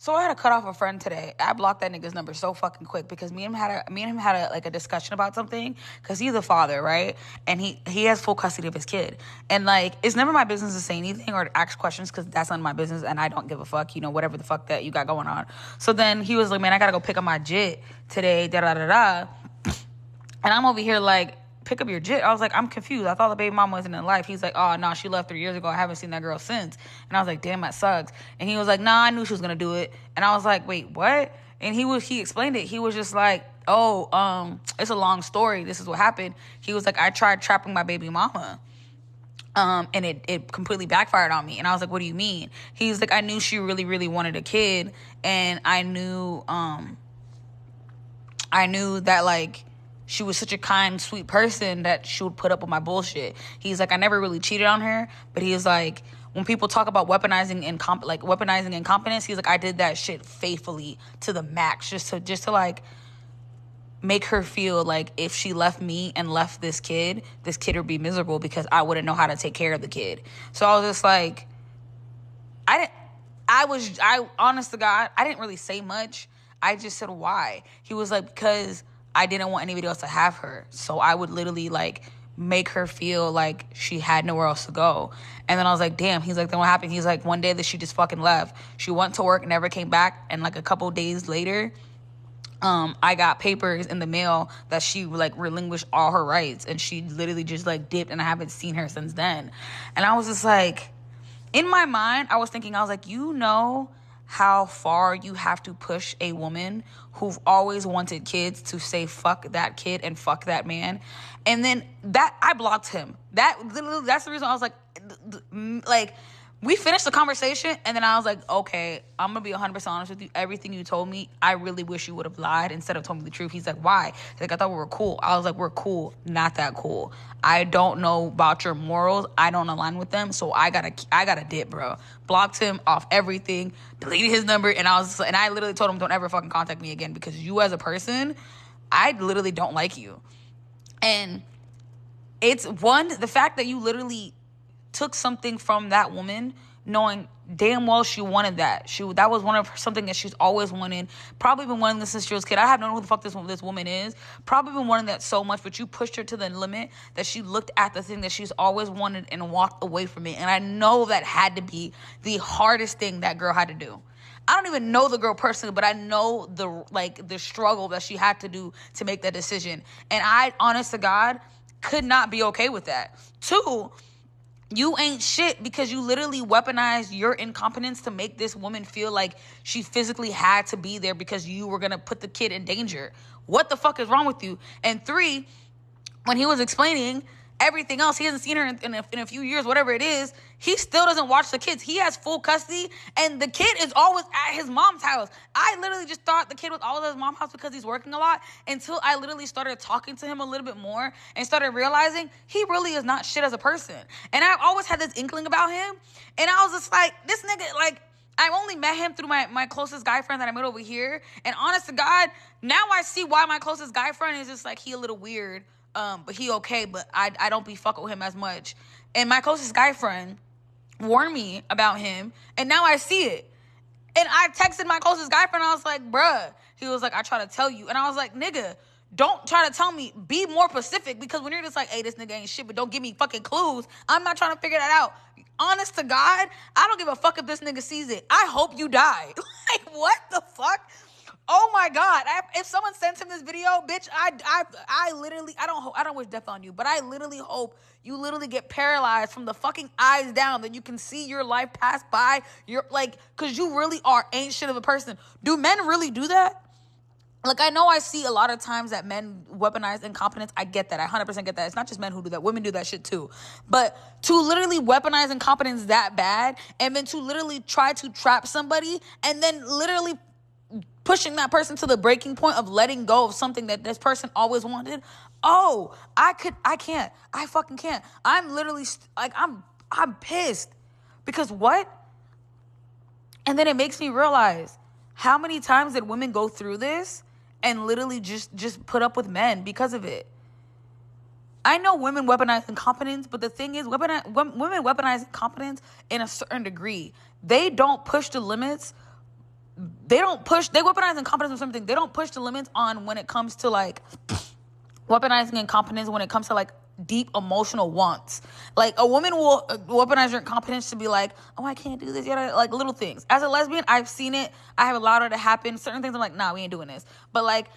So I had to cut off a friend today. I blocked that nigga's number so fucking quick because me and him had a discussion about something because he's a father, right? And he has full custody of his kid. And like, it's never my business to say anything or to ask questions because that's none of my business and I don't give a fuck, you know, whatever the fuck that you got going on. So then he was like, man, I gotta go pick up my jit today, da-da-da-da. And I'm over here like, pick up your jit. I was like, I'm confused. I thought the baby mama wasn't in life. He's like, oh, no, she left 3 years ago. I haven't seen that girl since. And I was like, damn, that sucks. And he was like, nah, I knew she was going to do it. And I was like, wait, what? And he explained it. He was just like, oh, it's a long story. This is what happened. He was like, I tried trapping my baby mama. And it completely backfired on me. And I was like, what do you mean? He's like, I knew she really, really wanted a kid. And I knew that, like, she was such a kind, sweet person that she would put up with my bullshit. He's like, I never really cheated on her, but he's like, when people talk about weaponizing incompetence, he's like, I did that shit faithfully to the max, just to like make her feel like if she left me and left this kid would be miserable because I wouldn't know how to take care of the kid. So I was just like, honest to God, I didn't really say much. I just said, why? He was like, because I didn't want anybody else to have her. So I would literally like make her feel like she had nowhere else to go. And then I was like, damn. He's like, then what happened? He's like, one day that she just fucking left. She went to work, never came back. And like a couple days later, I got papers in the mail that she like relinquished all her rights. And she literally just like dipped and I haven't seen her since then. And I was just like, in my mind, I was like, you know how far you have to push a woman who've always wanted kids to say fuck that kid and fuck that man. And then that I blocked him. That's the reason I was like we finished the conversation and then I was like, okay, I'm gonna be 100% honest with you. Everything you told me, I really wish you would have lied instead of told me the truth. He's like, why? He's like, I thought we were cool. I was like, we're cool, not that cool. I don't know about your morals. I don't align with them, so I gotta dip, bro. Blocked him off everything, deleted his number, and I literally told him, don't ever fucking contact me again because you as a person, I literally don't like you. And it's the fact that you literally took something from that woman knowing damn well she wanted that. That was something that she's always wanted. Probably been wanting this since she was a kid. I have no who the fuck this woman is. Probably been wanting that so much, but you pushed her to the limit that she looked at the thing that she's always wanted and walked away from it. And I know that had to be the hardest thing that girl had to do. I don't even know the girl personally, but I know the struggle that she had to do to make that decision. And I, honest to God, could not be okay with that. 2, you ain't shit because you literally weaponized your incompetence to make this woman feel like she physically had to be there because you were going to put the kid in danger. What the fuck is wrong with you? And 3, when he was explaining everything else, he hasn't seen her in a few years, whatever it is, he still doesn't watch the kids. He has full custody, and the kid is always at his mom's house. I literally just thought the kid was always at his mom's house because he's working a lot until I literally started talking to him a little bit more and started realizing he really is not shit as a person. And I've always had this inkling about him, and I was just like, this nigga, like, I only met him through my closest guy friend that I met over here, and honest to God, now I see why my closest guy friend is just like, he a little weird, but he okay, but I don't be fucking with him as much. And my closest guy friend warned me about him, and now I see it. And I texted my closest guy friend, I was like, bruh. He was like, I try to tell you. And I was like, nigga, don't try to tell me. Be more specific, because when you're just like, hey, this nigga ain't shit, but don't give me fucking clues, I'm not trying to figure that out. Honest to God, I don't give a fuck if this nigga sees it. I hope you die. Like, what the fuck? Oh my God! If someone sends him this video, bitch, I literally, I don't wish death on you, but I literally hope you literally get paralyzed from the fucking eyes down, that you can see your life pass by. You're like, cause you really ain't shit of a person. Do men really do that? Like, I know I see a lot of times that men weaponize incompetence. I get that. I 100% get that. It's not just men who do that. Women do that shit too. But to literally weaponize incompetence that bad, and then to literally try to trap somebody, and then literally pushing that person to the breaking point of letting go of something that this person always wanted. Oh, I can't. I fucking can't. I'm literally, I'm pissed. Because what? And then it makes me realize, how many times did women go through this and literally just put up with men because of it? I know women weaponize incompetence, but the thing is, women weaponize incompetence in a certain degree. They don't push the limits they weaponize incompetence or something. They don't push the limits on when it comes to like weaponizing incompetence when it comes to like deep emotional wants. Like a woman will weaponize her incompetence to be like, oh, I can't do this, yada, like little things. As a lesbian, I've seen it. I have allowed it to happen. Certain things I'm like, nah, we ain't doing this. But like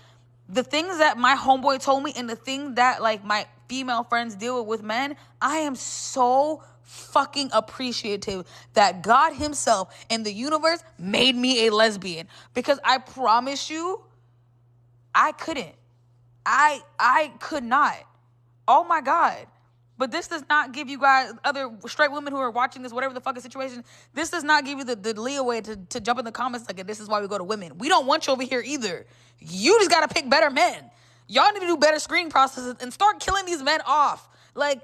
the things that my homeboy told me and the thing that like my female friends deal with men, I am so fucking appreciative that God himself and the universe made me a lesbian, because I promise you, I couldn't. I could not. Oh my God. But this does not give you guys, other straight women who are watching this, whatever the fucking situation, this does not give you the leeway to jump in the comments like, this is why we go to women. We don't want you over here either. You just got to pick better men. Y'all need to do better screening processes and start killing these men off. Like,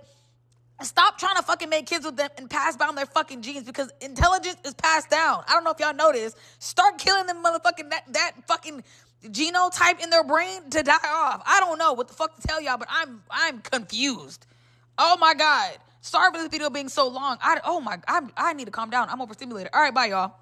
stop trying to fucking make kids with them and pass down their fucking genes, because intelligence is passed down. I don't know if y'all noticed. Start killing them motherfucking, that fucking genotype in their brain to die off. I don't know what the fuck to tell y'all, but I'm confused. Oh my God. Sorry for this video being so long. I need to calm down. I'm overstimulated. All right, bye y'all.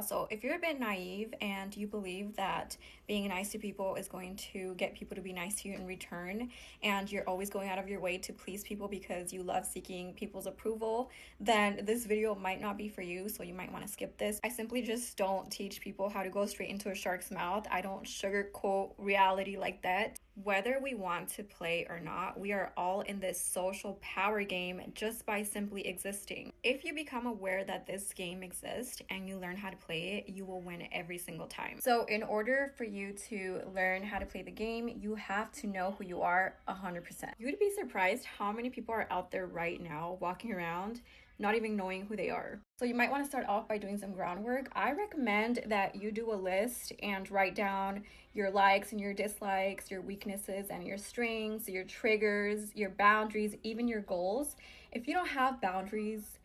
So if you're a bit naive and you believe that being nice to people is going to get people to be nice to you in return, and you're always going out of your way to please people because you love seeking people's approval, then this video might not be for you, so you might want to skip this. I simply just don't teach people how to go straight into a shark's mouth. I don't sugarcoat reality like that. Whether we want to play or not, we are all in this social power game just by simply existing. If you become aware that this game exists and you learn how to play it, you will win every single time. So in order for you to learn how to play the game, you have to know who you are 100%. You would be surprised how many people are out there right now walking around not even knowing who they are. So you might want to start off by doing some groundwork. I recommend that you do a list and write down your likes and your dislikes, your weaknesses and your strengths, your triggers, your boundaries, even your goals. If you don't have boundaries,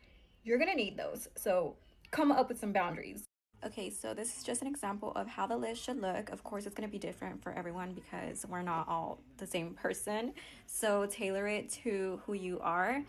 you're gonna need those. So come up with some boundaries. Okay, so this is just an example of how the list should look. Of course, it's going to be different for everyone because we're not all the same person. So tailor it to who you are.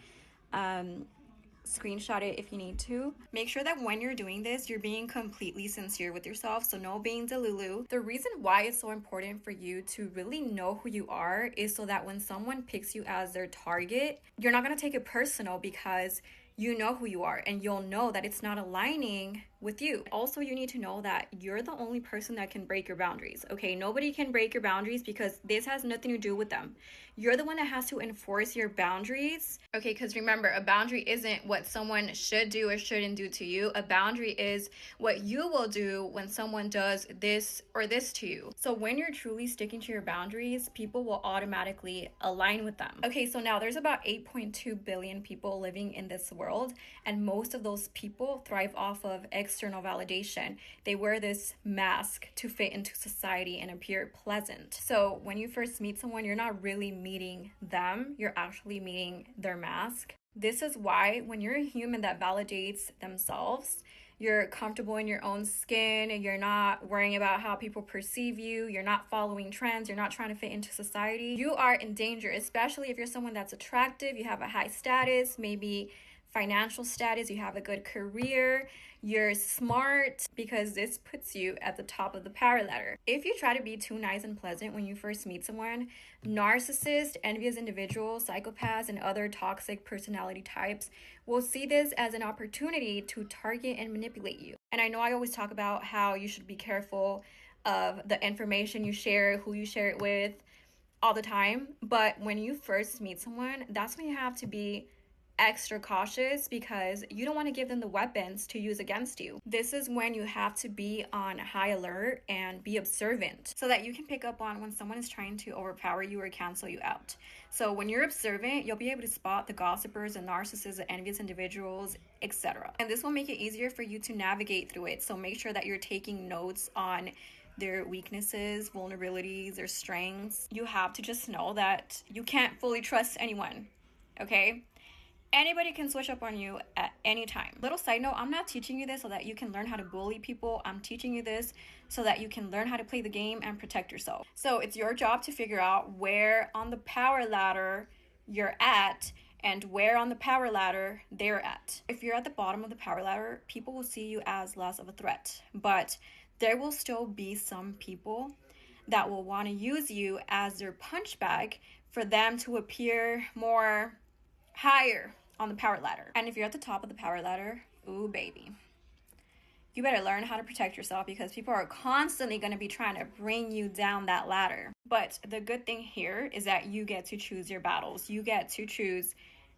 Screenshot it if you need to. Make sure that when you're doing this, you're being completely sincere with yourself, so no being delulu. The reason why it's so important for you to really know who you are is so that when someone picks you as their target, you're not going to take it personal, because you know who you are and you'll know that it's not aligning with you. Also, you need to know that you're the only person that can break your boundaries, okay? Nobody can break your boundaries because this has nothing to do with them. You're the one that has to enforce your boundaries, okay? Because remember, a boundary isn't what someone should do or shouldn't do to you. A boundary is what you will do when someone does this or this to you. So when you're truly sticking to your boundaries, people will automatically align with them. Okay, so now there's about 8.2 billion people living in this world, and most of those people thrive off of external validation. They wear this mask to fit into society and appear pleasant. So when you first meet someone, you're not really meeting them, you're actually meeting their mask. This is why when you're a human that validates themselves, you're comfortable in your own skin, you're not worrying about how people perceive you, you're not following trends, you're not trying to fit into society, you are in danger, especially if you're someone that's attractive, you have a high status, maybe financial status, you have a good career, you're smart, because this puts you at the top of the power ladder. If you try to be too nice and pleasant when you first meet someone, narcissists, envious individuals, psychopaths, and other toxic personality types will see this as an opportunity to target and manipulate you. And I know I always talk about how you should be careful of the information you share, who you share it with, all the time, but when you first meet someone, that's when you have to be extra cautious, because you don't want to give them the weapons to use against you. This is when you have to be on high alert and be observant so that you can pick up on when someone is trying to overpower you or cancel you out. So when you're observant, you'll be able to spot the gossipers, the narcissists, the envious individuals, etc. And this will make it easier for you to navigate through it. So make sure that you're taking notes on their weaknesses, vulnerabilities, their strengths. You have to just know that you can't fully trust anyone, okay? Anybody can switch up on you at any time. Little side note, I'm not teaching you this so that you can learn how to bully people. I'm teaching you this so that you can learn how to play the game and protect yourself. So it's your job to figure out where on the power ladder you're at and where on the power ladder they're at. If you're at the bottom of the power ladder, people will see you as less of a threat, but there will still be some people that will want to use you as their punch bag for them to appear more higher on the power ladder. And if you're at the top of the power ladder, ooh, baby, you better learn how to protect yourself because people are constantly going to be trying to bring you down that ladder. But the good thing here is that you get to choose your battles. You get to choose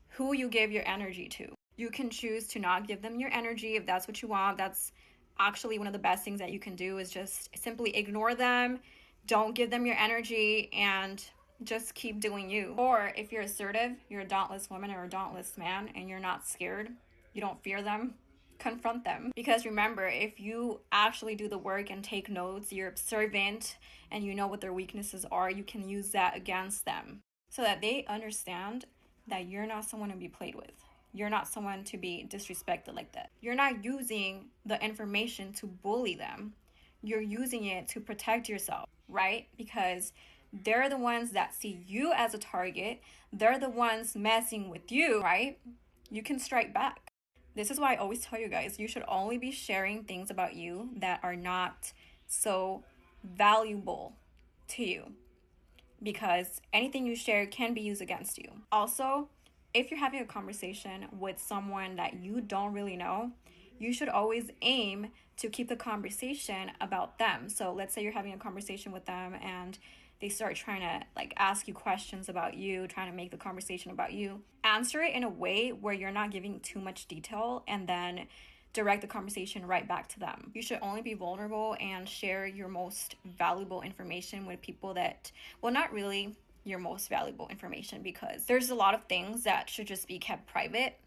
who you give your energy to. You can choose to not give them your energy if that's what you want. That's actually one of the best things that you can do, is just simply ignore them. Don't give them your energy and just keep doing you. Or if you're assertive, you're a dauntless woman or a dauntless man, and you're not scared, you don't fear them, confront them. Because remember, if you actually do the work and take notes, you're observant, and you know what their weaknesses are, you can use that against them so that they understand that you're not someone to be played with. You're not someone to be disrespected like that. You're not using the information to bully them. You're using it to protect yourself, right? Because they're the ones that see you as a target. They're the ones messing with you, right? You can strike back. This is why I always tell you guys, you should only be sharing things about you that are not so valuable to you, because anything you share can be used against you. Also, if you're having a conversation with someone that you don't really know, you should always aim to keep the conversation about them. So let's say you're having a conversation with them and they start trying to ask you questions about you, trying to make the conversation about you. Answer it in a way where you're not giving too much detail and then direct the conversation right back to them. You should only be vulnerable and share your most valuable information with people that, well, not really your most valuable information, because there's a lot of things that should just be kept private.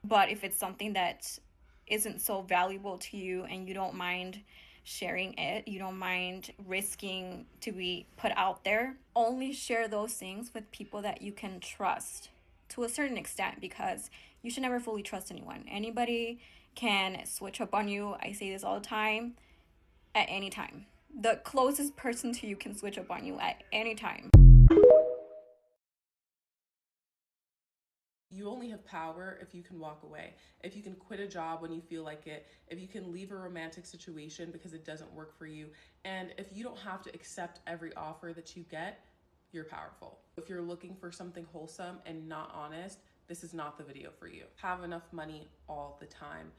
But if it's something that isn't so valuable to you and you don't mind sharing it, you don't mind risking to be put out there, only share those things with people that you can trust to a certain extent, because you should never fully trust anyone. Anybody can switch up on you. I say this all the time, at any time. The closest person to you can switch up on you at any time. You only have power if you can walk away, if you can quit a job when you feel like it, if you can leave a romantic situation because it doesn't work for you, and if you don't have to accept every offer that you get, you're powerful. If you're looking for something wholesome and not honest, this is not the video for you. Have enough money all the time.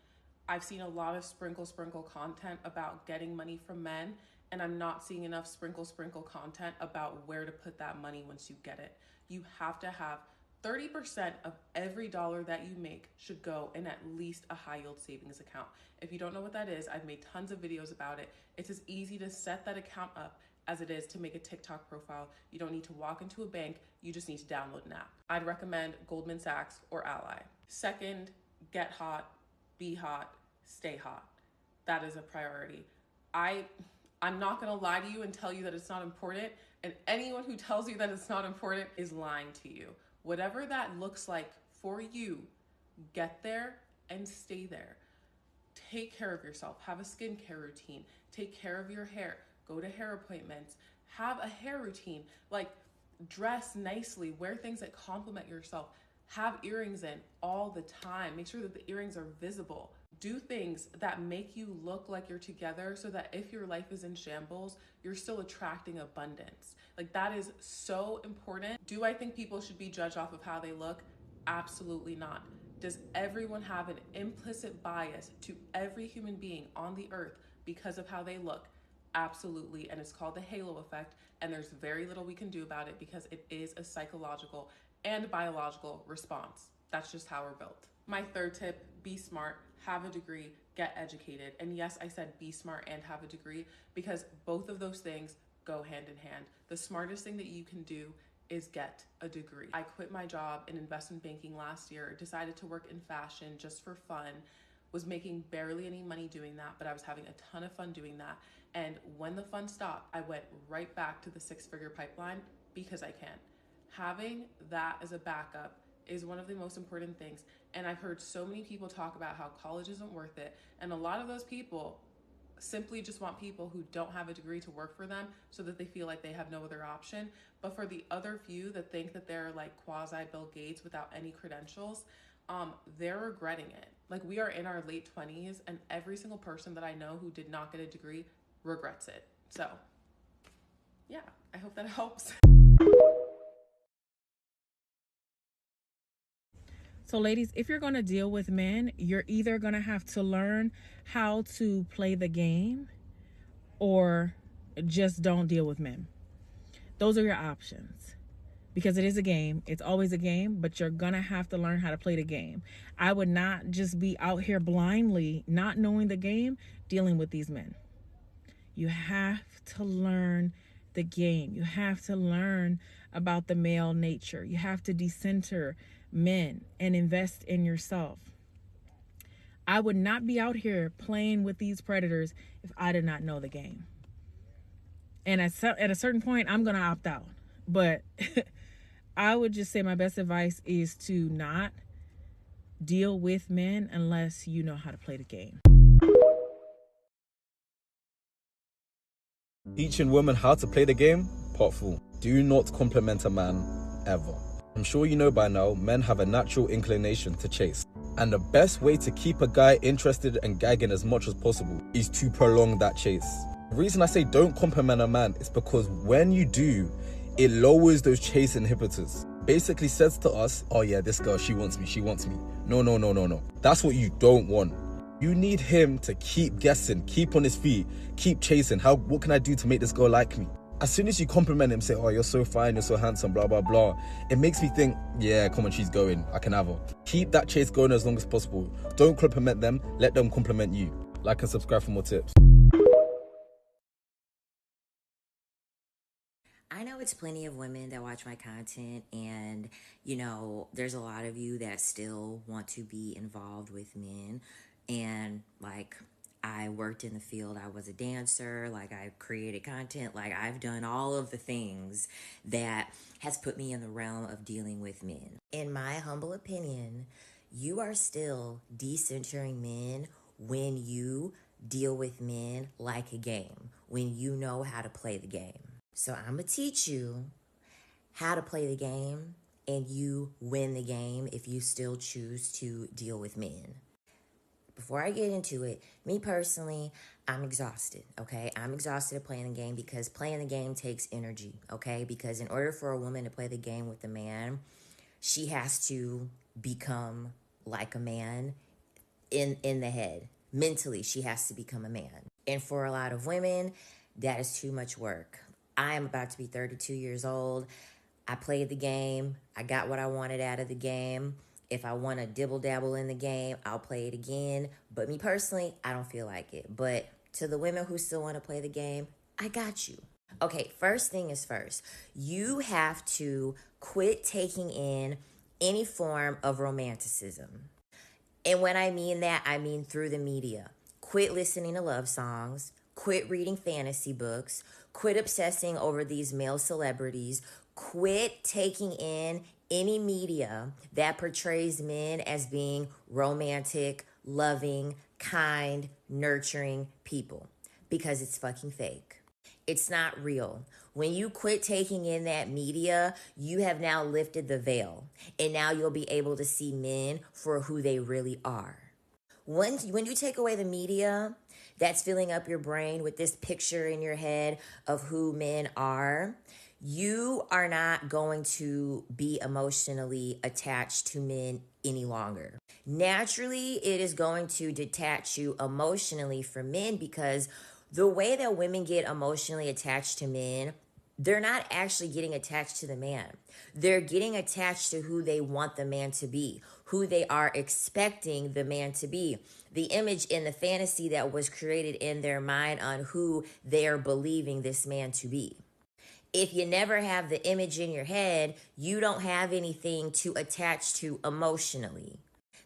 I've seen a lot of sprinkle content about getting money from men, and I'm not seeing enough sprinkle content about where to put that money once you get it. You have to have 30% of every dollar that you make should go in at least a high yield savings account. If you don't know what that is, I've made tons of videos about it. It's as easy to set that account up as it is to make a TikTok profile. You don't need to walk into a bank, you just need to download an app. I'd recommend Goldman Sachs or Ally. Second, get hot, be hot, stay hot. That is a priority. I'm not gonna lie to you and tell you that it's not important, and anyone who tells you that it's not important is lying to you. Whatever that looks like for you, get there and stay there. Take care of yourself. Have a skincare routine. Take care of your hair. Go to hair appointments. Have a hair routine. Dress nicely. Wear things that complement yourself. Have earrings in all the time. Make sure that the earrings are visible. Do things that make you look like you're together so that if your life is in shambles, you're still attracting abundance. That is so important. Do I think people should be judged off of how they look? Absolutely not. Does everyone have an implicit bias to every human being on the earth because of how they look? Absolutely. And it's called the halo effect. And there's very little we can do about it because it is a psychological and biological response. That's just how we're built. My third tip, be smart, have a degree, get educated. And yes, I said be smart and have a degree because both of those things go hand in hand. The smartest thing that you can do is get a degree. I quit my job in investment banking last year, decided to work in fashion just for fun, was making barely any money doing that, but I was having a ton of fun doing that. And when the fun stopped, I went right back to the six-figure pipeline because I can. Having that as a backup is one of the most important things. And I've heard so many people talk about how college isn't worth it. And a lot of those people simply just want people who don't have a degree to work for them so that they feel like they have no other option. But for the other few that think that they're like quasi Bill Gates without any credentials, they're regretting it. Like, we are in our late 20s, and every single person that I know who did not get a degree regrets it. So yeah, I hope that helps. So ladies, if you're going to deal with men, you're either going to have to learn how to play the game or just don't deal with men. Those are your options. Because it is a game. It's always a game, but you're going to have to learn how to play the game. I would not just be out here blindly, not knowing the game, dealing with these men. You have to learn the game. You have to learn about the male nature. You have to decenter men and invest in yourself. I would not be out here playing with these predators if I did not know the game. And at a certain point, I'm going to opt out. But I would just say my best advice is to not deal with men unless you know how to play the game. Teaching women how to play the game, part 4. Do not compliment a man, ever. I'm sure you know by now, men have a natural inclination to chase. And the best way to keep a guy interested and gagging as much as possible is to prolong that chase. The reason I say don't compliment a man is because when you do, it lowers those chase inhibitors. Basically says to us, oh yeah, this girl, she wants me. No. That's what you don't want. You need him to keep guessing, keep on his feet, keep chasing. What can I do to make this girl like me? As soon as you compliment him, say, oh, you're so fine, you're so handsome, blah, blah, blah. It makes me think, yeah, come on, she's going. I can have her. Keep that chase going as long as possible. Don't compliment them. Let them compliment you. Like and subscribe for more tips. I know it's plenty of women that watch my content, and, there's a lot of you that still want to be involved with men. And, I worked in the field. I was a dancer. I created content. I've done all of the things that has put me in the realm of dealing with men. In my humble opinion, you are still decentering men when you deal with men like a game, when you know how to play the game. So I'm going to teach you how to play the game, and you win the game if you still choose to deal with men. Before I get into it, me personally, I'm exhausted, okay? I'm exhausted of playing the game because playing the game takes energy, okay? Because in order for a woman to play the game with a man, she has to become like a man in the head. Mentally, she has to become a man. And for a lot of women, that is too much work. I am about to be 32 years old. I played the game. I got what I wanted out of the game. If I want to dibble-dabble in the game, I'll play it again. But me personally, I don't feel like it. But to the women who still want to play the game, I got you. Okay, first thing is first. You have to quit taking in any form of romanticism. And when I mean that, I mean through the media. Quit listening to love songs. Quit reading fantasy books. Quit obsessing over these male celebrities. Quit taking in any media that portrays men as being romantic, loving, kind, nurturing people, because it's fucking fake. It's not real. When you quit taking in that media, you have now lifted the veil, and now you'll be able to see men for who they really are. When you take away the media that's filling up your brain with this picture in your head of who men are, you are not going to be emotionally attached to men any longer. Naturally, it is going to detach you emotionally from men, because the way that women get emotionally attached to men, they're not actually getting attached to the man. They're getting attached to who they want the man to be, who they are expecting the man to be, the image and the fantasy that was created in their mind on who they are believing this man to be. If you never have the image in your head, you don't have anything to attach to emotionally.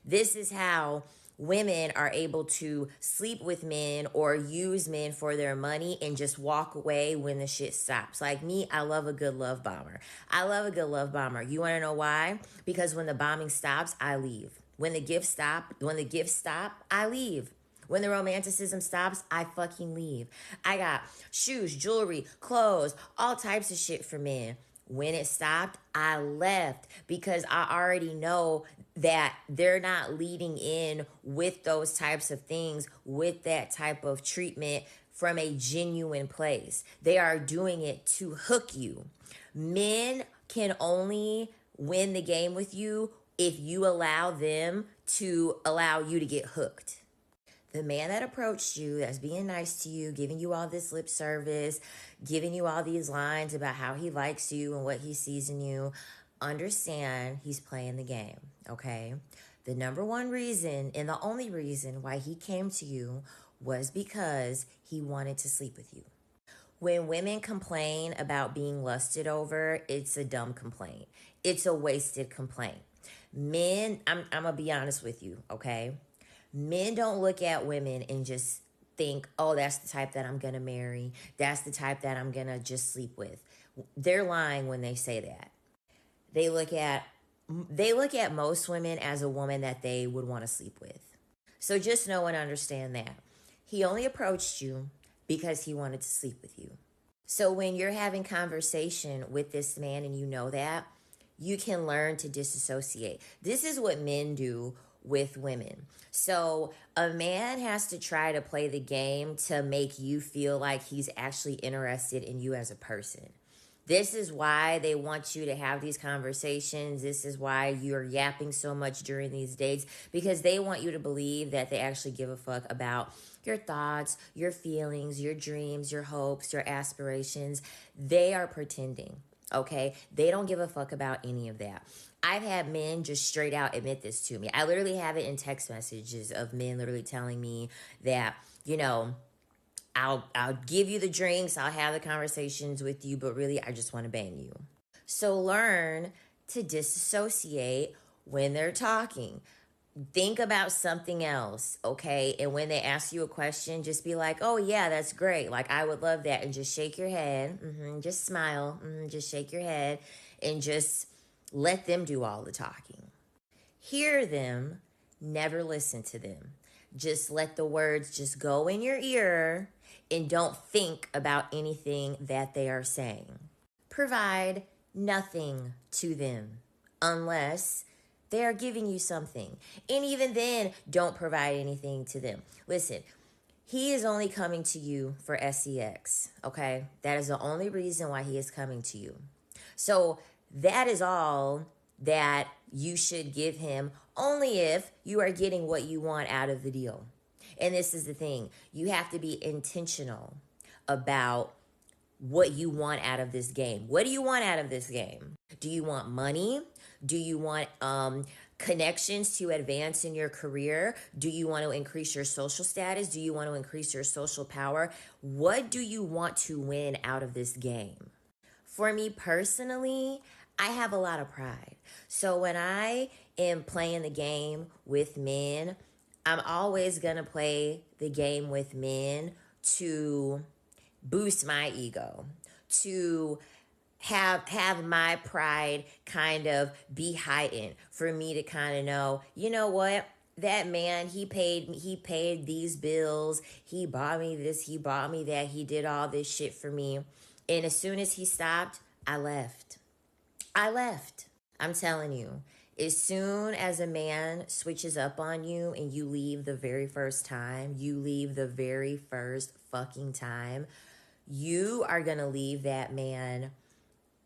This is how women are able to sleep with men or use men for their money and just walk away when the shit stops. Like me, I love a good love bomber. You want to know why? Because when the bombing stops, I leave. When the gifts stop, I leave. When the romanticism stops, I fucking leave. I got shoes, jewelry, clothes, all types of shit for men. When it stopped, I left because I already know that they're not leading in with those types of things, with that type of treatment from a genuine place. They are doing it to hook you. Men can only win the game with you if you allow them to allow you to get hooked. The man that approached you, that's being nice to you, giving you all this lip service, giving you all these lines about how he likes you and what he sees in you, understand he's playing the game, okay? The number one reason and the only reason why he came to you was because he wanted to sleep with you. When women complain about being lusted over, it's a dumb complaint. It's a wasted complaint. Men, I'm going to be honest with you, okay? Men don't look at women and just think, oh, that's the type that I'm going to marry. That's the type that I'm going to just sleep with. They're lying when they say that. They look at most women as a woman that they would want to sleep with. So just know and understand that. He only approached you because he wanted to sleep with you. So when you're having conversation with this man and you know that, you can learn to disassociate. This is what men do with women. So a man has to try to play the game to make you feel like he's actually interested in you as a person. This is why they want you to have these conversations. This is why you're yapping so much during these dates, because they want you to believe that they actually give a fuck about your thoughts, your feelings, your dreams, your hopes, your aspirations. They are pretending, okay? They don't give a fuck about any of that. I've had men just straight out admit this to me. I literally have it in text messages of men literally telling me that, you know, I'll give you the drinks, I'll have the conversations with you, but really I just want to bang you. So learn to disassociate when they're talking. Think about something else, okay? And when they ask you a question, just be like, oh yeah, that's great. Like, I would love that. And just shake your head. Just smile. Just shake your head. And just let them do all the talking. Hear them. Never listen to them. Just let the words just go in your ear and don't think about anything that they are saying. Provide nothing to them unless they are giving you something. And even then, don't provide anything to them. Listen, he is only coming to you for sex, okay? That is the only reason why he is coming to you. So that is all that you should give him, only if you are getting what you want out of the deal. And this is the thing. You have to be intentional about what you want out of this game. What do you want out of this game? Do you want money? Do you want connections to advance in your career? Do you want to increase your social status? Do you want to increase your social power? What do you want to win out of this game? For me personally, I have a lot of pride. So when I am playing the game with men, I'm always going to play the game with men to boost my ego, to have my pride kind of be heightened, for me to kind of know, you know what? That man, he paid these bills. He bought me this, he bought me that. He did all this shit for me. And as soon as he stopped, I left. I'm telling you, as soon as a man switches up on you and you leave the very first time, you are going to leave that man.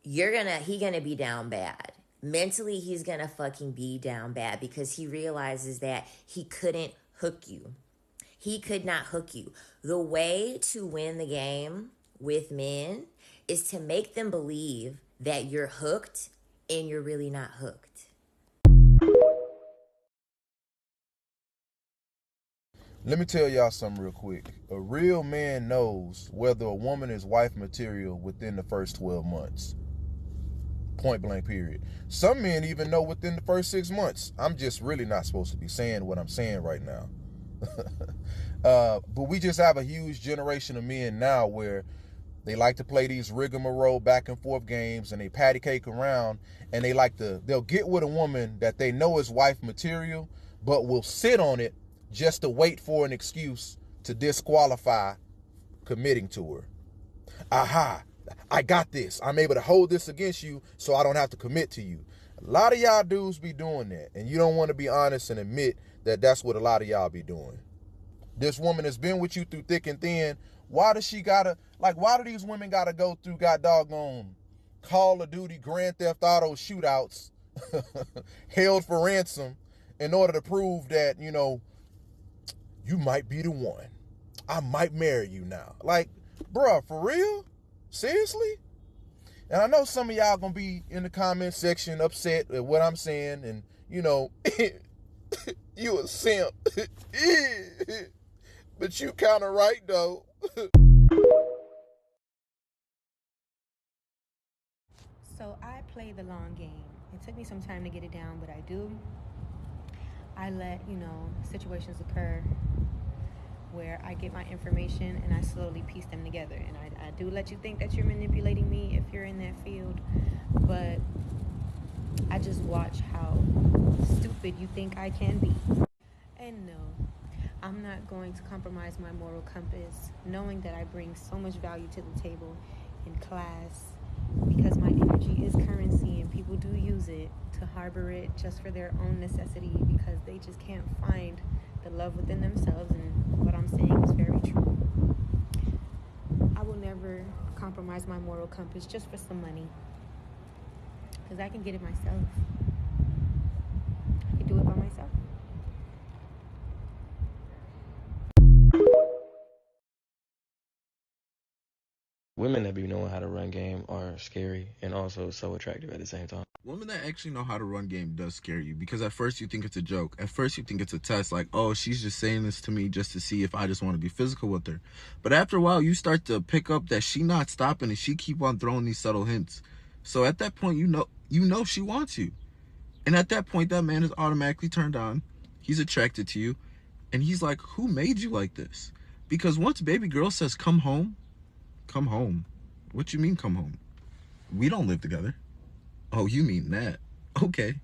He gonna be down bad. Mentally, he's gonna fucking be down bad because he realizes that he couldn't hook you. He could not hook you. The way to win the game with men is to make them believe that you're hooked and you're really not hooked. Let me tell y'all something real quick. A real man knows whether a woman is wife material within the first 12 months. Point blank, period. Some men even know within the first 6 months. I'm just really not supposed to be saying what I'm saying right now. But we just have a huge generation of men now where they like to play these rigmarole back and forth games and they patty cake around, and they'll get with a woman that they know is wife material, but will sit on it just to wait for an excuse to disqualify committing to her. Aha, I got this. I'm able to hold this against you so I don't have to commit to you. A lot of y'all dudes be doing that, and you don't want to be honest and admit that that's what a lot of y'all be doing. This woman has been with you through thick and thin. Why does she gotta, like, why do these women gotta go through doggone Call of Duty, Grand Theft Auto shootouts, held for ransom, in order to prove that, you know, you might be the one. I might marry you now. Like, bruh, for real? Seriously? And I know some of y'all gonna be in the comment section upset at what I'm saying, and, you know, you a simp. But you kind of right, though. So I play the long game. It took me some time to get it down, but I do. I let, situations occur where I get my information and I slowly piece them together. And I do let you think that you're manipulating me if you're in that field, but I just watch how stupid you think I can be. And no, I'm not going to compromise my moral compass, knowing that I bring so much value to the table in class, because my energy is currency and people do use it to harbor it just for their own necessity because they just can't find the love within themselves. And what I'm saying is very true. I will never compromise my moral compass just for some money, because I can get it myself. I can do it by myself. Women that be knowing how to run game are scary and also so attractive at the same time. Women that actually know how to run game does scare you, because at first you think it's a joke. At first you think it's a test, like, oh, she's just saying this to me just to see if I just want to be physical with her. But after a while, you start to pick up that she not stopping and she keep on throwing these subtle hints. So at that point, you know she wants you. And at that point, that man is automatically turned on. He's attracted to you. And he's like, who made you like this? Because once baby girl says, come home. Come home? What you mean come home? We don't live together. Oh, you mean that? Okay.